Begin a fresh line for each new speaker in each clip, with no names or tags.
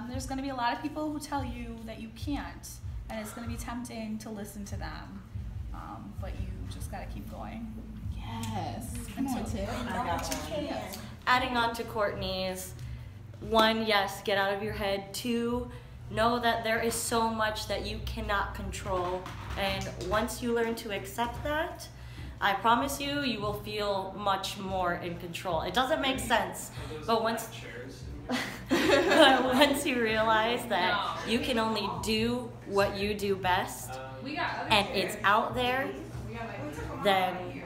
there's going to be a lot of people who tell you that you can't, and it's going to be tempting to listen to them, but you just got to keep going.
Yes. Come on, Tiff.
Adding on to Courtney's, 1, yes, get out of your head. 2, know that there is so much that you cannot control, and once you learn to accept that, I promise you, you will feel much more in control. It doesn't make sense, but once you realize that you can only do what you do best, and it's out there, then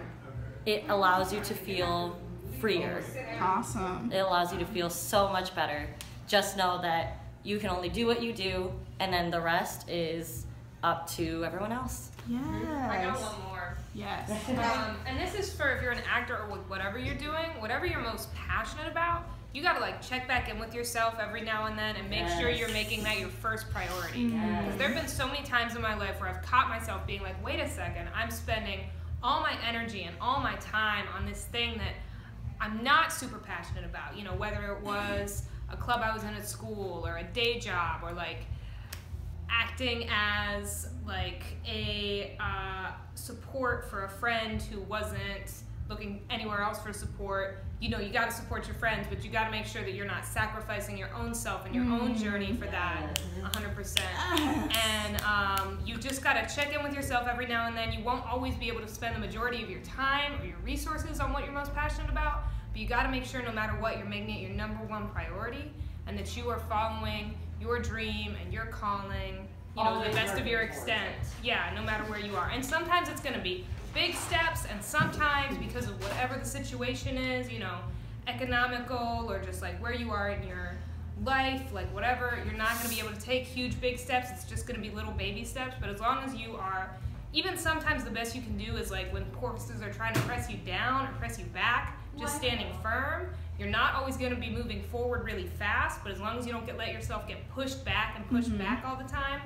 it allows you to feel freer.
Awesome.
It allows you to feel so much better. Just know that you can only do what you do, and then the rest is up to everyone else.
Yes.
I got one more.
Yes.
And this is for if you're an actor or with whatever you're doing, whatever you're most passionate about, you gotta like check back in with yourself every now and then and make sure you're making that your first priority. Because there have been so many times in my life where I've caught myself being like, wait a second, I'm spending all my energy and all my time on this thing that I'm not super passionate about. You know, whether it was a club I was in at school or a day job or like acting as like a support for a friend who wasn't looking anywhere else for support. You know, you got to support your friends, but you got to make sure that you're not sacrificing your own self and your own journey for that 100%. And you just got to check in with yourself every now and then. You won't always be able to spend the majority of your time or your resources on what you're most passionate about, but you got to make sure no matter what, you're making it your #1 priority, and that you are following your dream and your calling, you know, to the best of your extent. Yeah, no matter where you are. And sometimes it's going to be big steps, and sometimes because of whatever the situation is, you know, economical or just like where you are in your life, like whatever, you're not going to be able to take huge big steps. It's just going to be little baby steps. But as long as you are, even sometimes the best you can do is like when forces are trying to press you down or press you back, just standing firm. You're not always going to be moving forward really fast, but as long as you don't let yourself get pushed back and pushed back all the time,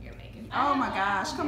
you're making it.
Oh my gosh, come on.